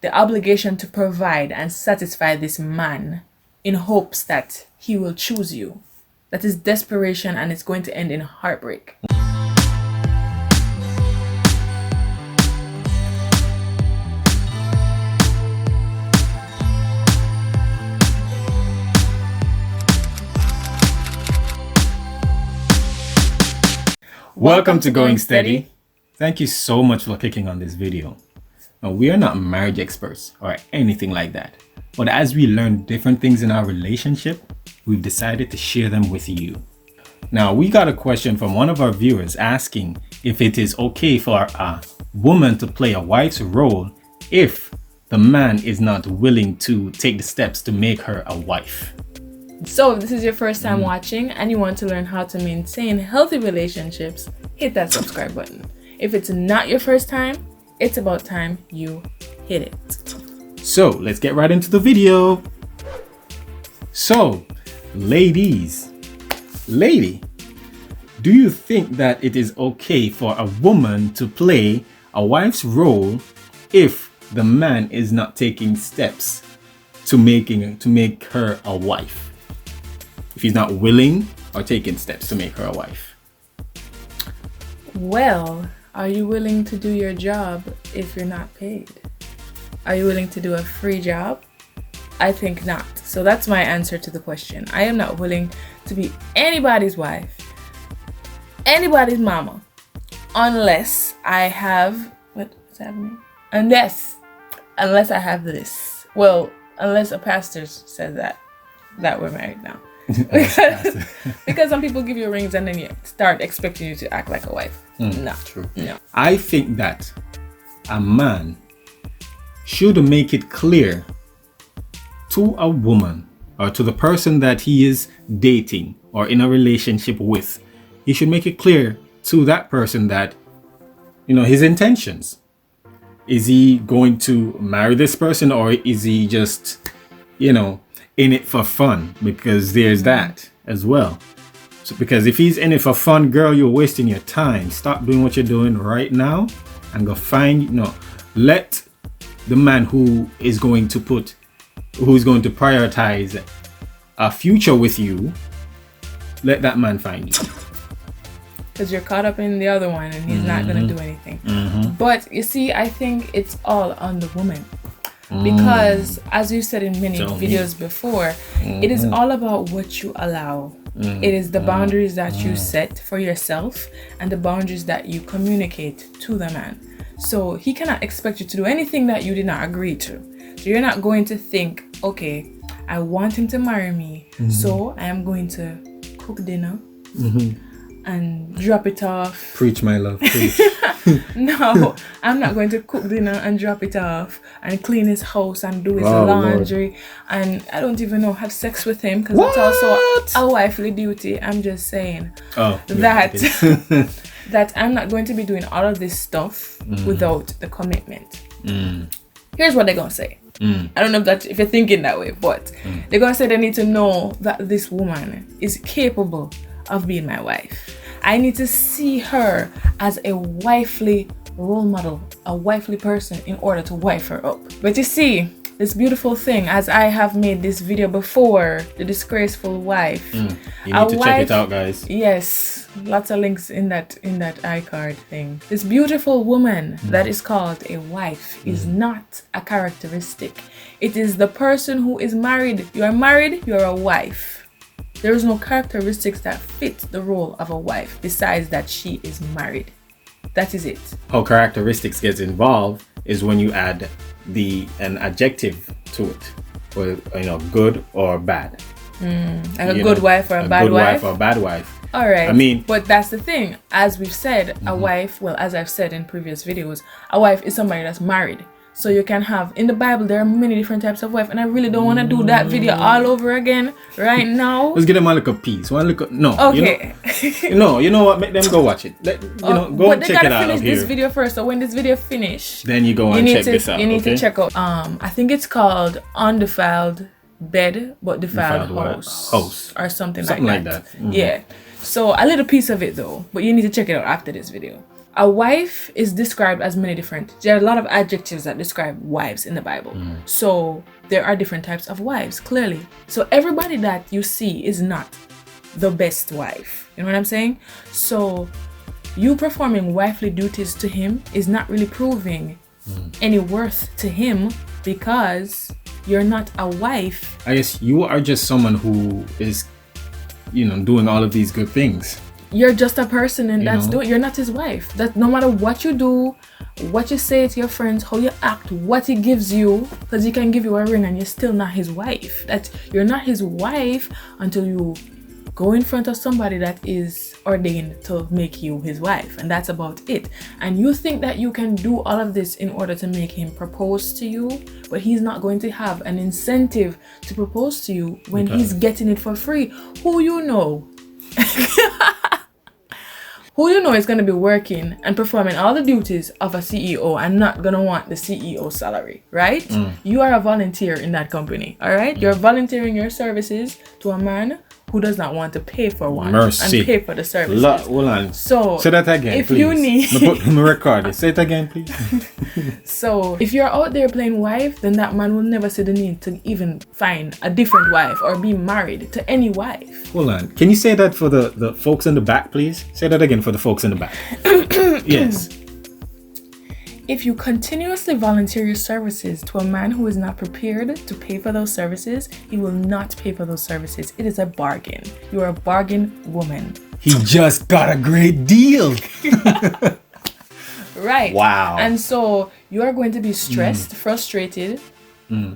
the obligation to provide and satisfy this man in hopes that he will choose you. That is desperation, and it's going to end in heartbreak. Welcome to Going Steady. Thank you so much for clicking on this video. Now, we are not marriage experts or anything like that, but as we learn different things in our relationship, we've decided to share them with you. Now, we got a question from one of our viewers asking if it is okay for a woman to play a wife's role if the man is not willing to take the steps to make her a wife. So if this is your first time watching and you want to learn how to maintain healthy relationships, hit that subscribe button. If it's not your first time, it's about time you hit it. So let's get right into the video. So, lady, do you think that it is okay for a woman to play a wife's role if the man is not taking steps to make her a wife? If he's not willing or taking steps to make her a wife? Well, are you willing to do your job if you're not paid? Are you willing to do a free job? I think not. So that's my answer to the question. I am not willing to be anybody's wife, anybody's mama, unless I have, what's happening? Unless I have this. Well, unless a pastor says that we're married now. Because some people give you rings and then you start expecting you to act like a wife. No, true. No. I think that a man should make it clear to a woman or to the person that he is dating or in a relationship with. He should make it clear to that person that, his intentions. Is he going to marry this person, or is he just, in it for fun? Because there's that as well. So because if he's in it for fun, girl, you're wasting your time. Stop doing what you're doing right now and go find, let the man who is going to prioritize a future with you, let that man find you. Because you're caught up in the other one and he's not going to do anything. But you see, I think it's all on the woman. Because as you said in many videos before, it is all about what you allow. It is the boundaries that you set for yourself and the boundaries that you communicate to the man. So he cannot expect you to do anything that you did not agree to. So you're not going to think, okay, I want him to marry me, so I am going to cook dinner and drop it off. Preach, my love, preach. No, I'm not going to cook dinner and drop it off and clean his house and do his laundry. Lord. And I don't even know, have sex with him, because it's also a wifely duty. I'm just saying that I'm not going to be doing all of this stuff without the commitment. Here's what they're going to say. I don't know if you're thinking that way, but they're going to say they need to know that this woman is capable of being my wife. I need to see her as a wifely role model, a wifely person, in order to wife her up. But you see, this beautiful thing, as I have made this video before, The Disgraceful Wife. You need to check it out, guys. Yes, lots of links in that iCard thing. This beautiful woman that is called a wife is not a characteristic. It is the person who is married. You are married, you are a wife. There is no characteristics that fit the role of a wife besides that she is married. That is it. How characteristics gets involved is when you add an adjective to it, or good or bad. Like a good wife or a bad wife. A good wife or a bad wife. All right. I mean, but that's the thing. As we've said, a wife. Well, as I've said in previous videos, a wife is somebody that's married. So you can have, in the Bible, there are many different types of wife, and I really don't want to do that video all over again right now. Let's get them a little piece. No. Okay. You know what? Make them go watch it. Go and check it out. But they gotta finish this video first. So when this video finish, then you go and check this out. You need to check out. I think it's called Undefiled Bed but Defiled House or something like that. Mm-hmm. Yeah. So a little piece of it though, but you need to check it out after this video. A wife is described as many different. There are a lot of adjectives that describe wives in the Bible. So there are different types of wives, clearly. So everybody that you see is not the best wife. You know what I'm saying? So you performing wifely duties to him is not really proving any worth to him, because you're not a wife. I guess you are just someone who is, doing all of these good things. You're just a person, and you're not his wife. That no matter what you do, what you say to your friends, how you act, what he gives you, because he can give you a ring and you're still not his wife. That you're not his wife until you go in front of somebody that is ordained to make you his wife, and that's about it. And you think that you can do all of this in order to make him propose to you, but he's not going to have an incentive to propose to you when he's getting it for free. Who you know is going to be working and performing all the duties of a CEO and not going to want the CEO salary, right? You are a volunteer in that company, all right? You're volunteering your services to a man who does not want to pay for one and pay for the services. Hold on. So say that again, if please. You need me record it. Say it again, please. So if you're out there playing wife, then that man will never see the need to even find a different wife or be married to any wife. Hold on. Can you say that for the folks in the back, please? Say that again for the folks in the back. Yes. If you continuously volunteer your services to a man who is not prepared to pay for those services, he will not pay for those services. It is a bargain. You are a bargain woman. He just got a great deal. Right. Wow. And so you are going to be stressed, frustrated,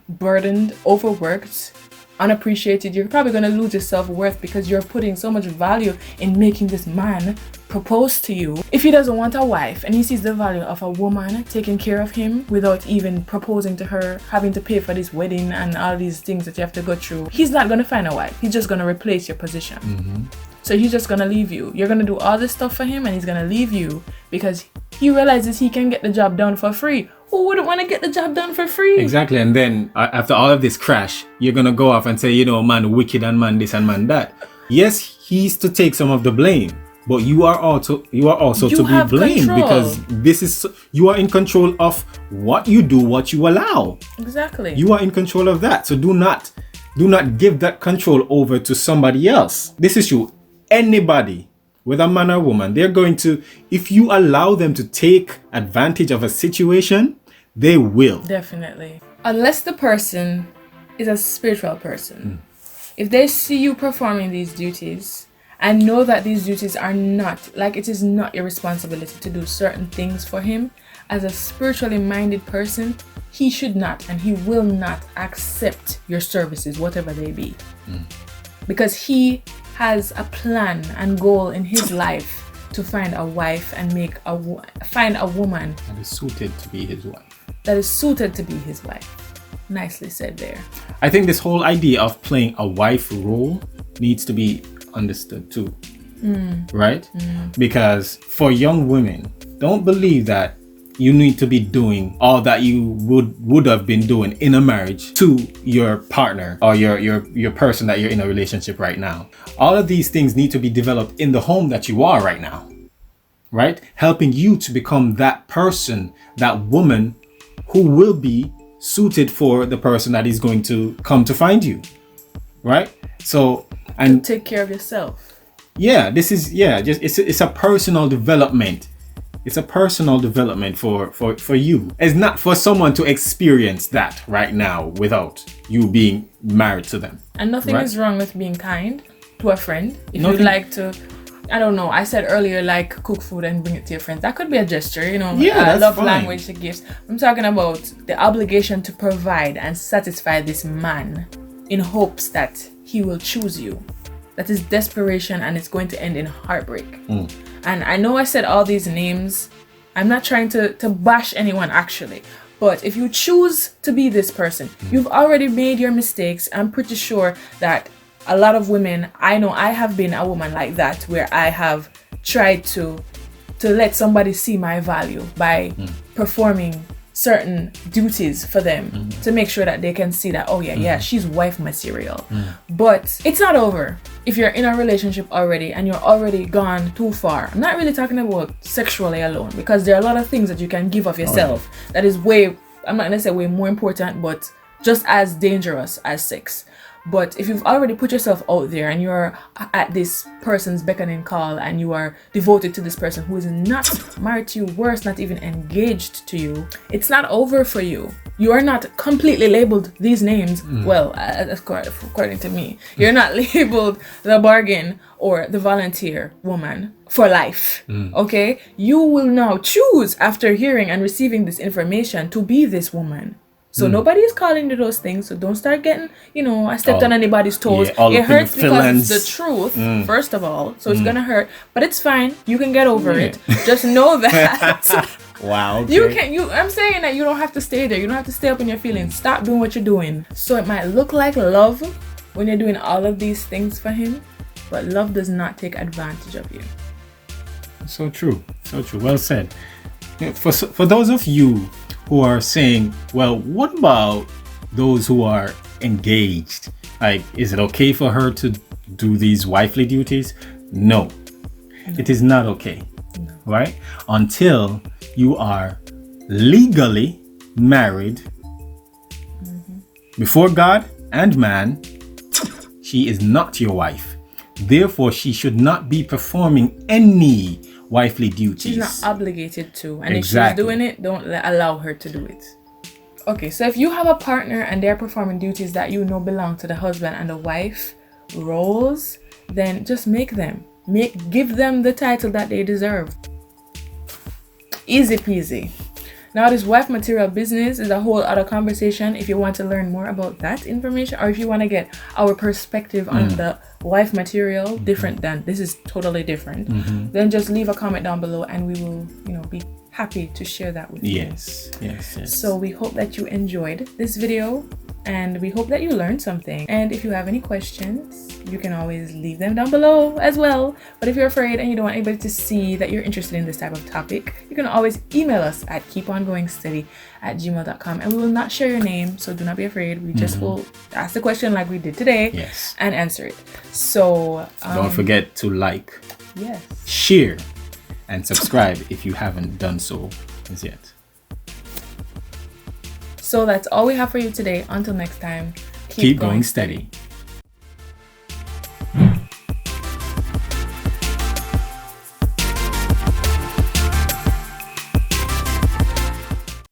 burdened, overworked, unappreciated. You're probably going to lose your self-worth because you're putting so much value in making this man propose to you. If he doesn't want a wife and he sees the value of a woman taking care of him without even proposing to her, having to pay for this wedding and all these things that you have to go through, he's not going to find a wife. He's just going to replace your position. So he's just going to leave you. You're going to do all this stuff for him and he's going to leave you because he realizes he can get the job done for free. Who wouldn't want to get the job done for free? Exactly. And then after all of this crash, you're going to go off and say, man wicked and man this and man that. Yes, he's to take some of the blame, but you are also to be blamed because you are in control of what you do, what you allow. Exactly. You are in control of that. So do not give that control over to somebody else. This is true. Anybody, whether man or woman, they're going to, if you allow them to take advantage of a situation, they will. Definitely. Unless the person is a spiritual person. If they see you performing these duties and know that these duties are not, like it is not your responsibility to do certain things for him, as a spiritually minded person, he should not and he will not accept your services, whatever they be. Because he has a plan and goal in his life to find a wife and find a woman that is suited to be his wife. Nicely said there. I think this whole idea of playing a wife role needs to be understood too. Right? Because for young women, don't believe that you need to be doing all that you would have been doing in a marriage to your partner or your person that you're in a relationship right now. All of these things need to be developed in the home that you are right now, right? Helping you to become that person, that woman who will be suited for the person that is going to come to find you, right? So, and to take care of yourself. Yeah, it's a personal development. It's a personal development for you. It's not for someone to experience that right now without you being married to them. And nothing is wrong with being kind to a friend. If you'd like to, I don't know, I said earlier, like cook food and bring it to your friends. That could be a gesture, Yeah, love language to gifts. I'm talking about the obligation to provide and satisfy this man in hopes that he will choose you. That is desperation and it's going to end in heartbreak. And I know I said all these names. I'm not trying to bash anyone actually. But if you choose to be this person, you've already made your mistakes. I'm pretty sure that a lot of women, I know I have been a woman like that, where I have tried to let somebody see my value by performing certain duties for them to make sure that they can see that, oh yeah, she's wife material. But it's not over. If you're in a relationship already and you're already gone too far, I'm not really talking about sexually alone, because there are a lot of things that you can give of yourself that is way, I'm not gonna say way more important, but just as dangerous as sex. But if you've already put yourself out there and you're at this person's beckoning call and you are devoted to this person who is not married to you, worse, not even engaged to you, it's not over for you. You are not completely labeled these names. Well, according to me, you're not labeled the bargain or the volunteer woman for life. Okay? You will now choose, after hearing and receiving this information, to be this woman. So nobody is calling you those things. So don't start getting, I stepped on anybody's toes. It hurts because it's the truth, first of all. So it's gonna hurt, but it's fine. You can get over it. Just know that. Wow. Okay. I'm saying that you don't have to stay there. You don't have to stay up in your feelings. Stop doing what you're doing. So it might look like love when you're doing all of these things for him, but love does not take advantage of you. So true. So true. Well said. For those of you who are saying, well, what about those who are engaged? Like, is it okay for her to do these wifely duties? No. It is not okay. No. Right? Until you are legally married before God and man, she is not your wife. Therefore, she should not be performing any wifely duties. She's not obligated to. And if she's doing it, don't allow her to do it. Okay, so if you have a partner and they're performing duties that you know belong to the husband and the wife roles, then just make them. Give them the title that they deserve. Easy peasy. Now, this wife material business is a whole other conversation. If you want to learn more about that information, or if you want to get our perspective on the wife material, different than this is totally different, then just leave a comment down below and we will, be happy to share that with you. Yes. So we hope that you enjoyed this video and we hope that you learned something. And if you have any questions, you can always leave them down below as well. But if you're afraid and you don't want anybody to see that you're interested in this type of topic, you can always email us at keepongoingsteady@gmail.com, and we will not share your name, so do not be afraid. We just will ask the question like we did today and answer it. So don't forget to like, share, and subscribe if you haven't done so as yet. So that's all we have for you today. Until next time, keep going steady.